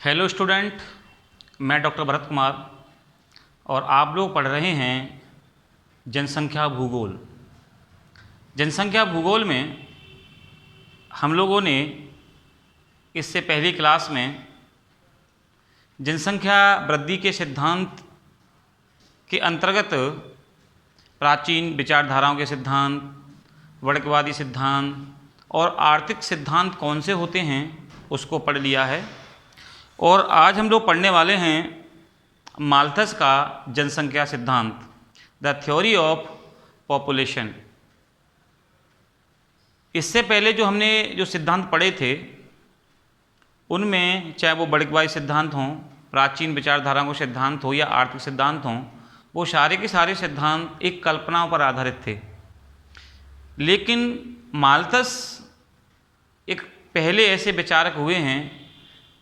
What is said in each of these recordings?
Hello student, मैं doctor Bharat Kumar और आप लोग पढ़ रहे हैं जनसंख्या भूगोल। जनसंख्या भूगोल में हम लोगों ने इससे पहली क्लास में जनसंख्या वृद्धि के सिद्धांत के अंतर्गत प्राचीन विचारधाराओं के सिद्धांत, वर्गवादी सिद्धांत और आर्थिक सिद्धांत कौन से होते हैं उसको पढ़ लिया है। और आज हम लोग पढ़ने वाले हैं माल्थस का जनसंख्या सिद्धांत, द थ्योरी ऑफ पॉपुलेशन। इससे पहले जो हमने सिद्धांत पढ़े थे उनमें चाहे वो वर्गवादी सिद्धांत हों, प्राचीन विचारधाराओं के सिद्धांत हो या आर्थिक सिद्धांत हों, वो सारे के सारे सिद्धांत एक कल्पनाओं पर आधारित थे। लेकिन माल्थस एक पहले ऐसे विचारक हुए हैं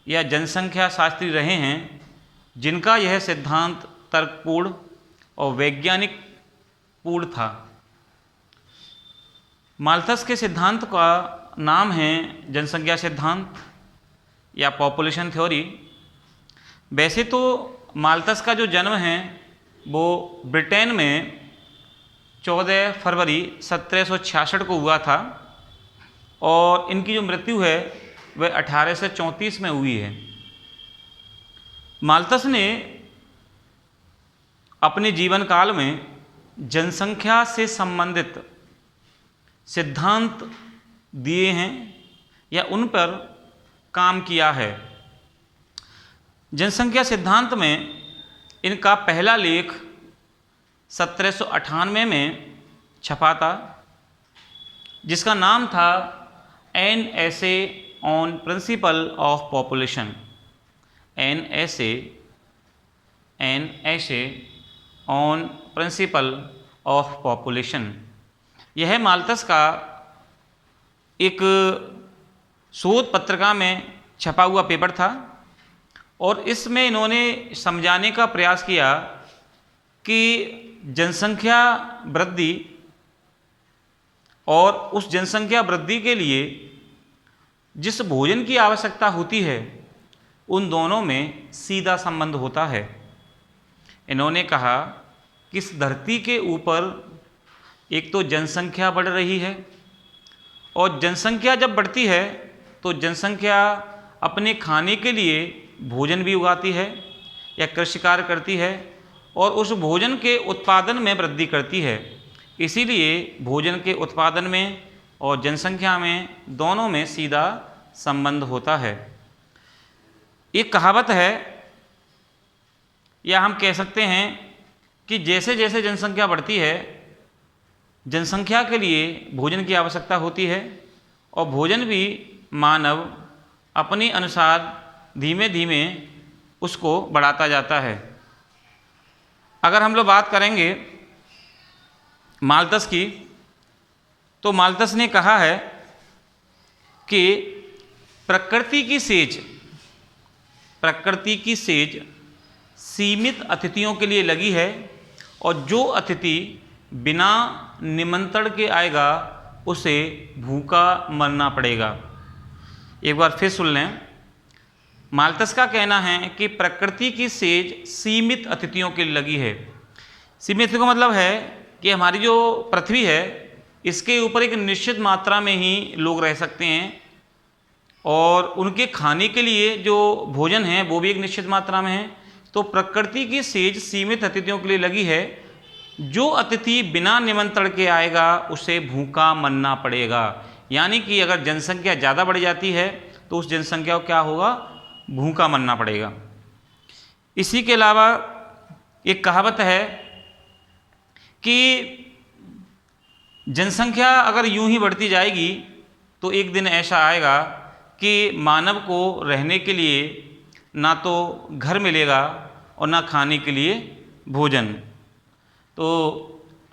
या जनसंख्या शास्त्री रहे हैं जिनका यह सिद्धांत तर्कपूर्ण और वैज्ञानिक पूर्ण था। माल्थस के सिद्धांत का नाम है जनसंख्या सिद्धांत या पॉपुलेशन थ्योरी। वैसे तो माल्थस का जो जन्म है वो ब्रिटेन में 14 फरवरी 1766 को हुआ था और इनकी जो मृत्यु है वह 1834 में हुई है। माल्थस ने अपने जीवन काल में जनसंख्या से संबंधित सिद्धांत दिए हैं या उन पर काम किया है। जनसंख्या सिद्धांत में इनका पहला लेख 1798 में छपा था, जिसका नाम था an essay on principle of population. An essay on principle of population. यह माल्थस का एक शोध पत्रिका में छपा हुआ पेपर था और इसमें इन्होंने समझाने का प्रयास किया कि जनसंख्या वृद्धि और उस जनसंख्या वृद्धि के लिए जिस भोजन की आवश्यकता होती है उन दोनों में सीधा संबंध होता है। इन्होंने कहा कि इस धरती के ऊपर एक तो जनसंख्या बढ़ रही है और जनसंख्या जब बढ़ती है तो जनसंख्या अपने खाने के लिए भोजन भी उगाती है या कृषि कार्य करती है और उस भोजन के उत्पादन में वृद्धि करती है। इसीलिए भोजन के उत्पादन में और जनसंख्या में दोनों में सीधा संबंध होता है। एक कहावत है या हम कह सकते हैं कि जैसे जैसे जनसंख्या बढ़ती है, जनसंख्या के लिए भोजन की आवश्यकता होती है और भोजन भी मानव अपने अनुसार धीमे धीमे उसको बढ़ाता जाता है। अगर हम लोग बात करेंगे माल्थस की, तो माल्थस ने कहा है कि प्रकृति की सेज सीमित अतिथियों के लिए लगी है और जो अतिथि बिना निमंत्रण के आएगा उसे भूखा मरना पड़ेगा। एक बार फिर सुन लें। माल्थस का कहना है कि प्रकृति की सेज सीमित अतिथियों के लिए लगी है। सीमित का मतलब है कि हमारी जो पृथ्वी है इसके ऊपर एक निश्चित मात्रा में ही लोग रह सकते हैं और उनके खाने के लिए जो भोजन है वो भी एक निश्चित मात्रा में है। तो प्रकृति की सेज सीमित अतिथियों के लिए लगी है। जो अतिथि बिना निमंत्रण के आएगा उसे भूखा मरना पड़ेगा। यानी कि अगर जनसंख्या ज़्यादा बढ़ जाती है तो उस जनसंख्या को क्या होगा, भूखा मरना पड़ेगा। इसी के अलावा एक कहावत है कि जनसंख्या अगर यूं ही बढ़ती जाएगी तो एक दिन ऐसा आएगा कि मानव को रहने के लिए ना तो घर मिलेगा और ना खाने के लिए भोजन। तो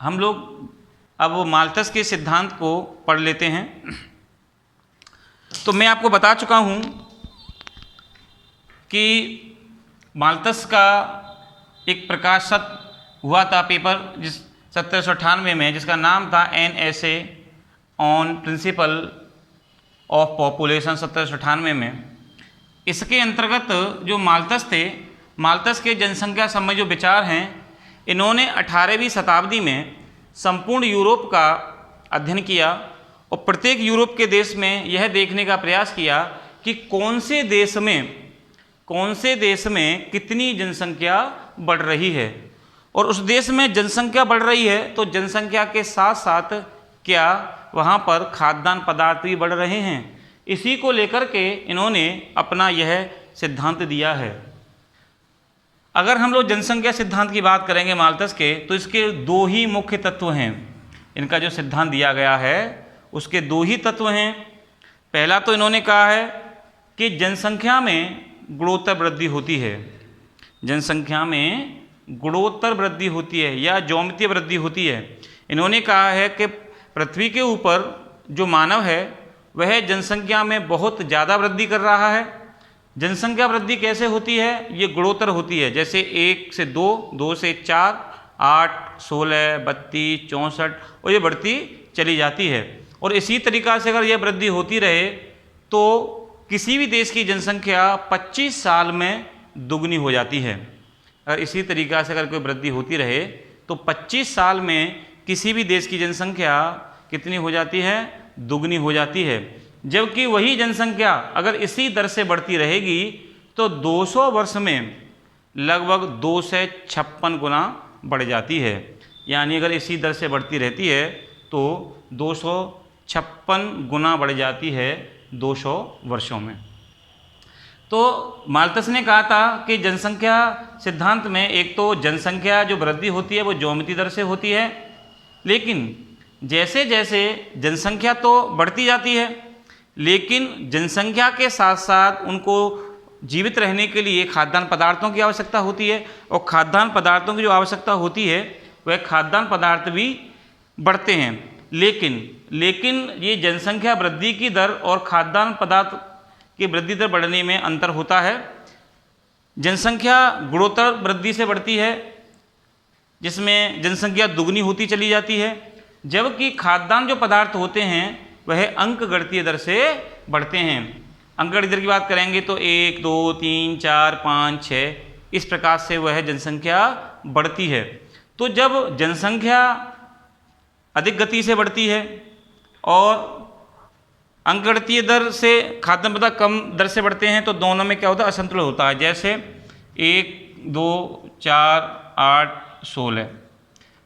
हम लोग अब माल्थस के सिद्धांत को पढ़ लेते हैं। तो मैं आपको बता चुका हूँ कि माल्थस का एक प्रकाशित हुआ था पेपर 1798 में, जिसका नाम था an essay on principle of population 1798 में। इसके अंतर्गत जो माल्थस थे, माल्थस के जनसंख्या संबंधी जो विचार हैं, इन्होंने 18वीं शताब्दी में संपूर्ण यूरोप का अध्ययन किया और प्रत्येक यूरोप के देश में यह देखने का प्रयास किया कि कौन से देश में कितनी जनसंख्या बढ़ रही है, और उस देश में जनसंख्या बढ़ रही है तो जनसंख्या के साथ साथ क्या वहाँ पर खाद्यान्न पदार्थ भी बढ़ रहे हैं। इसी को लेकर के इन्होंने अपना यह सिद्धांत दिया है। अगर हम लोग जनसंख्या सिद्धांत की बात करेंगे माल्थस के, तो इसके दो ही मुख्य तत्व हैं। इनका जो सिद्धांत दिया गया है उसके दो ही तत्व हैं। पहला तो इन्होंने कहा है कि जनसंख्या में गुणोत्तर वृद्धि होती है, जनसंख्या में गुणोत्तर वृद्धि होती है या ज्यामितीय वृद्धि होती है। इन्होंने कहा है कि पृथ्वी के ऊपर जो मानव है वह जनसंख्या में बहुत ज़्यादा वृद्धि कर रहा है। जनसंख्या वृद्धि कैसे होती है? ये गुणोत्तर होती है, जैसे 1 से 2, 2 से 4, 8, 16, 32, 64 और ये बढ़ती चली जाती है। और इसी तरीक़ा से अगर यह वृद्धि होती रहे तो किसी भी देश की जनसंख्या 25 साल में दुगनी हो जाती है। अगर इसी तरीक़ा से अगर कोई वृद्धि होती रहे तो 25 साल में किसी भी देश की जनसंख्या कितनी हो जाती है? दुगनी हो जाती है। जबकि वही जनसंख्या अगर इसी दर से बढ़ती रहेगी तो 200 वर्ष में लगभग 2 से 56 गुना बढ़ जाती है। यानी अगर इसी दर से बढ़ती रहती है तो 256 गुना बढ़ जाती है 200 वर्षों में। तो माल्थस ने कहा था कि जनसंख्या सिद्धांत में एक तो जनसंख्या जो वृद्धि होती है वो ज्यामितीय दर से होती है, लेकिन जैसे जैसे जनसंख्या तो बढ़ती जाती है लेकिन जनसंख्या के साथ साथ उनको जीवित रहने के लिए खाद्यान्न पदार्थों की आवश्यकता होती है, और खाद्यान्न पदार्थों की जो आवश्यकता होती है वह खाद्यान्न पदार्थ भी बढ़ते हैं। लेकिन ये जनसंख्या वृद्धि की दर और खाद्यान्न पदार्थ की वृद्धि दर बढ़ने में अंतर होता है। जनसंख्या गुणोत्तर वृद्धि से बढ़ती है जिसमें जनसंख्या दुगनी होती चली जाती है, जबकि खाद्यान्न जो पदार्थ होते हैं वह अंकगणितीय दर से बढ़ते हैं। अंकगणितीय दर की बात करेंगे तो 1, 2, 3, 4, 5, 6 इस प्रकार से वह जनसंख्या बढ़ती है। तो जब जनसंख्या अधिक गति से बढ़ती है और अंकगणितीय दर से खाद्यान्न पदार्थ कम दर से बढ़ते हैं तो दोनों में क्या होता है? असंतुलन होता है। जैसे 1, 2, 4, 8, 16।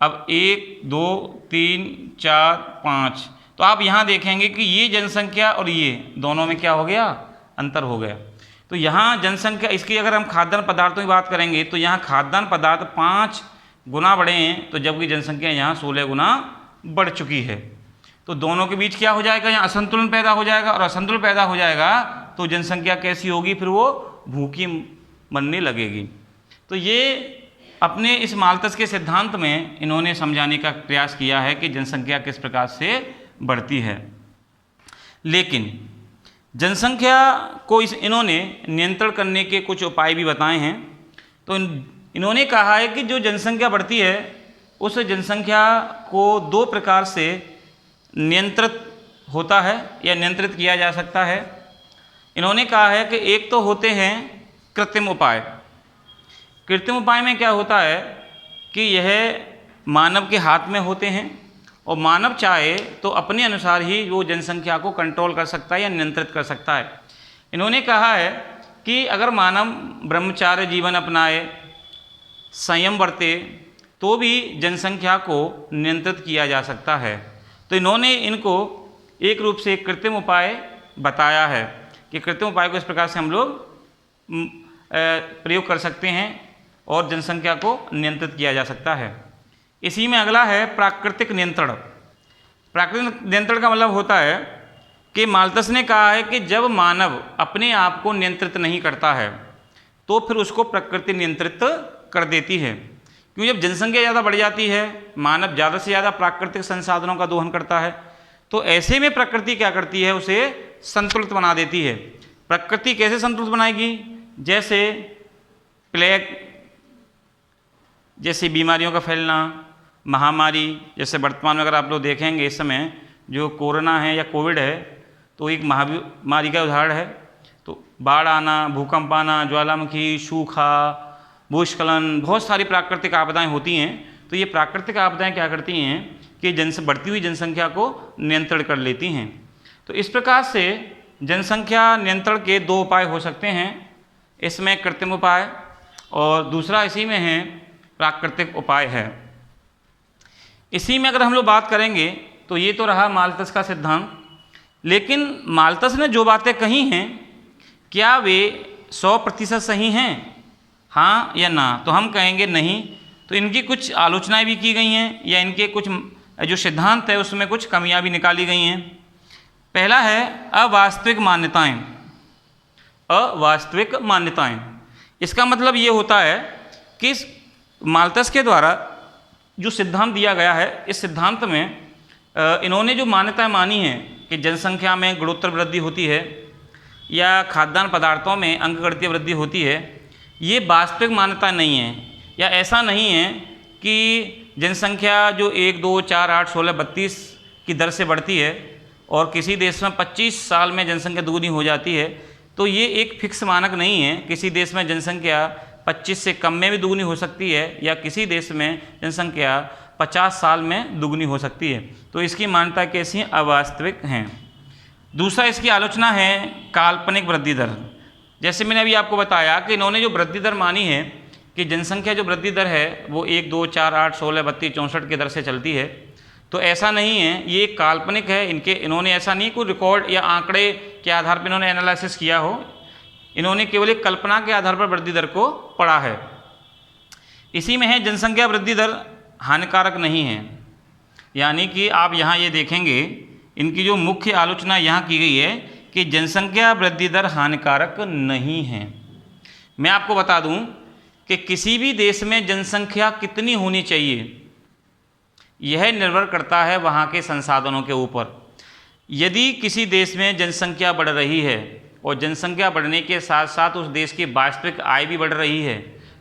अब 1, 2, 3, 4, 5, तो आप यहाँ देखेंगे कि ये जनसंख्या और ये दोनों में क्या हो गया? अंतर हो गया। तो यहाँ जनसंख्या इसकी अगर हम खाद्यान्न पदार्थों की बात करेंगे तो यहाँ खाद्यान्न पदार्थ 5 गुना बढ़े हैं, तो जबकि जनसंख्या यहाँ 16 गुना बढ़ चुकी है। तो दोनों के बीच क्या हो जाएगा? यहाँ असंतुलन पैदा हो जाएगा, और असंतुलन पैदा हो जाएगा तो जनसंख्या कैसी होगी? फिर वो भूखी मरने लगेगी। तो ये अपने इस माल्थस के सिद्धांत में इन्होंने समझाने का प्रयास किया है कि जनसंख्या किस प्रकार से बढ़ती है। लेकिन जनसंख्या को इन्होंने नियंत्रण करने के कुछ उपाय भी बताए हैं। तो इन्होंने कहा है कि जो जनसंख्या बढ़ती है उस जनसंख्या को 2 प्रकार से नियंत्रित होता है या नियंत्रित किया जा सकता है। इन्होंने कहा है कि एक तो होते हैं कृत्रिम उपाय। कृत्रिम उपाय में क्या होता है कि यह मानव के हाथ में होते हैं और मानव चाहे तो अपने अनुसार ही वो जनसंख्या को कंट्रोल कर सकता है या नियंत्रित कर सकता है। इन्होंने कहा है कि अगर मानव ब्रह्मचार्य जीवन अपनाए, संयम बरते, तो भी जनसंख्या को नियंत्रित किया जा सकता है। तो इन्होंने इनको एक रूप से कृत्रिम उपाय बताया है कि कृत्रिम उपाय को इस प्रकार से हम लोग प्रयोग कर सकते हैं और जनसंख्या को नियंत्रित किया जा सकता है। इसी में अगला है प्राकृतिक नियंत्रण। प्राकृतिक नियंत्रण का मतलब होता है कि माल्थस ने कहा है कि जब मानव अपने आप को नियंत्रित नहीं करता है तो फिर उसको प्रकृति नियंत्रित कर देती है। क्योंकि जब जनसंख्या ज़्यादा बढ़ जाती है, मानव ज़्यादा से ज़्यादा प्राकृतिक संसाधनों का दोहन करता है, तो ऐसे में प्रकृति क्या करती है? उसे संतुलित बना देती है। प्रकृति कैसे संतुलित बनाएगी? जैसे प्लेग जैसी बीमारियों का फैलना, महामारी, जैसे वर्तमान में अगर आप लोग देखेंगे इस समय जो कोरोना है या कोविड है तो एक महामारी का उदाहरण है। तो बाढ़ आना, भूकंप आना, ज्वालामुखी, सूखा, भूस्खलन, बहुत सारी प्राकृतिक आपदाएं होती हैं। तो ये प्राकृतिक आपदाएं क्या करती हैं कि बढ़ती हुई जनसंख्या को नियंत्रण कर लेती हैं। तो इस प्रकार से जनसंख्या नियंत्रण के दो उपाय हो सकते हैं, इसमें कृत्रिम उपाय और दूसरा इसी में है प्राकृतिक उपाय है। इसी में अगर हम लोग बात करेंगे तो ये तो रहा माल्थस का सिद्धांत, लेकिन माल्थस ने जो बातें कही हैं क्या वे 100% सही हैं, हाँ या ना? तो हम कहेंगे नहीं। तो इनकी कुछ आलोचनाएं भी की गई हैं या इनके कुछ जो सिद्धांत है उसमें कुछ कमियां भी निकाली गई हैं। पहला है अवास्तविक मान्यताएं। अवास्तविक मान्यताएं, इसका मतलब ये होता है कि माल्थस के द्वारा जो सिद्धांत दिया गया है, इस सिद्धांत में इन्होंने जो मान्यताएं मानी हैं कि जनसंख्या में गुणोत्तर वृद्धि होती है या खाद्यान्न पदार्थों में अंकगणितीय वृद्धि होती है, ये वास्तविक मान्यता नहीं है, या ऐसा नहीं है कि जनसंख्या जो 1, 2, 4, 8, 16, 32 की दर से बढ़ती है और किसी देश में 25 साल में जनसंख्या दुगुनी हो जाती है। तो ये एक फिक्स मानक नहीं है। किसी देश में जनसंख्या 25 से कम में भी दुगुनी हो सकती है या किसी देश में जनसंख्या 50 साल में दुगुनी हो सकती है। तो इसकी मान्यता कैसी है? अवास्तविक हैं। दूसरा इसकी आलोचना है काल्पनिक वृद्धि दर। जैसे मैंने अभी आपको बताया कि इन्होंने जो वृद्धि दर मानी है कि जनसंख्या जो वृद्धि दर है वो 1, 2, 4, 8, 16, 32, 64 की दर से चलती है, तो ऐसा नहीं है, ये काल्पनिक है। इन्होंने ऐसा नहीं कोई रिकॉर्ड या आंकड़े के आधार पर इन्होंने एनालिसिस किया हो, इन्होंने केवल एक कल्पना के आधार पर वृद्धि दर को पढ़ा है। इसी में है जनसंख्या वृद्धि दर हानिकारक नहीं है, यानी कि आप यहाँ ये देखेंगे इनकी जो मुख्य आलोचना यहाँ की गई है कि जनसंख्या वृद्धि दर हानिकारक नहीं है। मैं आपको बता दूं कि किसी भी देश में जनसंख्या कितनी होनी चाहिए यह निर्भर करता है वहाँ के संसाधनों के ऊपर। यदि किसी देश में जनसंख्या बढ़ रही है और जनसंख्या बढ़ने के साथ साथ उस देश की वास्तविक आय भी बढ़ रही है,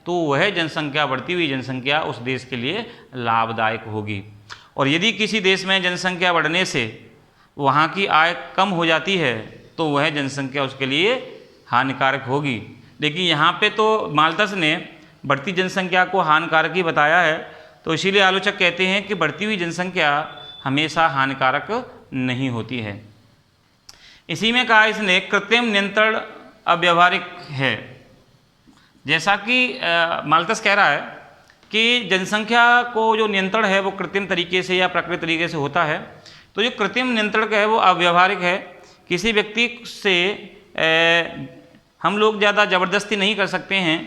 तो वह जनसंख्या, बढ़ती हुई जनसंख्या उस देश के लिए लाभदायक होगी। और यदि किसी देश में जनसंख्या बढ़ने से वहाँ की आय कम हो जाती है तो वह जनसंख्या उसके लिए हानिकारक होगी। लेकिन यहाँ पे तो माल्थस ने बढ़ती जनसंख्या को हानिकारक ही बताया है, तो इसीलिए आलोचक कहते हैं कि बढ़ती हुई जनसंख्या हमेशा हानिकारक नहीं होती है। इसी में कहा इसने कृत्रिम नियंत्रण अव्यावहारिक है। जैसा कि माल्थस कह रहा है कि जनसंख्या को जो नियंत्रण है वो कृत्रिम तरीके से या प्राकृतिक तरीके से होता है, तो जो कृत्रिम नियंत्रण का है वो अव्यावहारिक है। किसी व्यक्ति से हम लोग ज़्यादा ज़बरदस्ती नहीं कर सकते हैं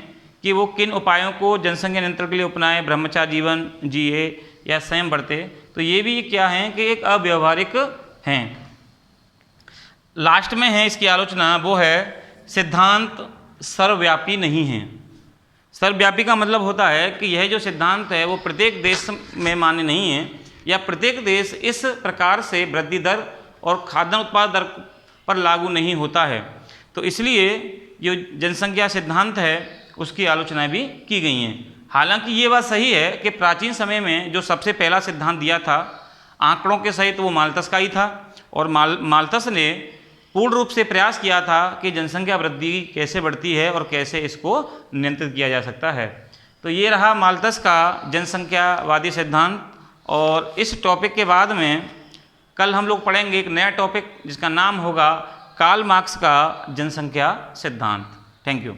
कि वो किन उपायों को जनसंख्या नियंत्रण के लिए अपनाए, ब्रह्मचार्य जीवन जिए या स्वयं बरते। तो ये भी क्या है कि एक अव्यावहारिक हैं। लास्ट में है इसकी आलोचना, वो है सिद्धांत सर्वव्यापी नहीं है। सर्वव्यापी का मतलब होता है कि यह जो सिद्धांत है वो प्रत्येक देश में मान्य नहीं है, या प्रत्येक देश इस प्रकार से वृद्धि दर और खाद्यान्न उत्पाद दर पर लागू नहीं होता है। तो इसलिए जो जनसंख्या सिद्धांत है उसकी आलोचना भी की गई हैं। हालांकि ये बात सही है कि प्राचीन समय में जो सबसे पहला सिद्धांत दिया था आंकड़ों के सहित वो माल्थस का ही था, और माल्थस ने पूर्ण रूप से प्रयास किया था कि जनसंख्या वृद्धि कैसे बढ़ती है और कैसे इसको नियंत्रित किया जा सकता है। तो ये रहा माल्थस का जनसंख्यावादी सिद्धांत। और इस टॉपिक के बाद में कल हम लोग पढ़ेंगे एक नया टॉपिक जिसका नाम होगा कार्ल मार्क्स का जनसंख्या सिद्धांत। Thank you.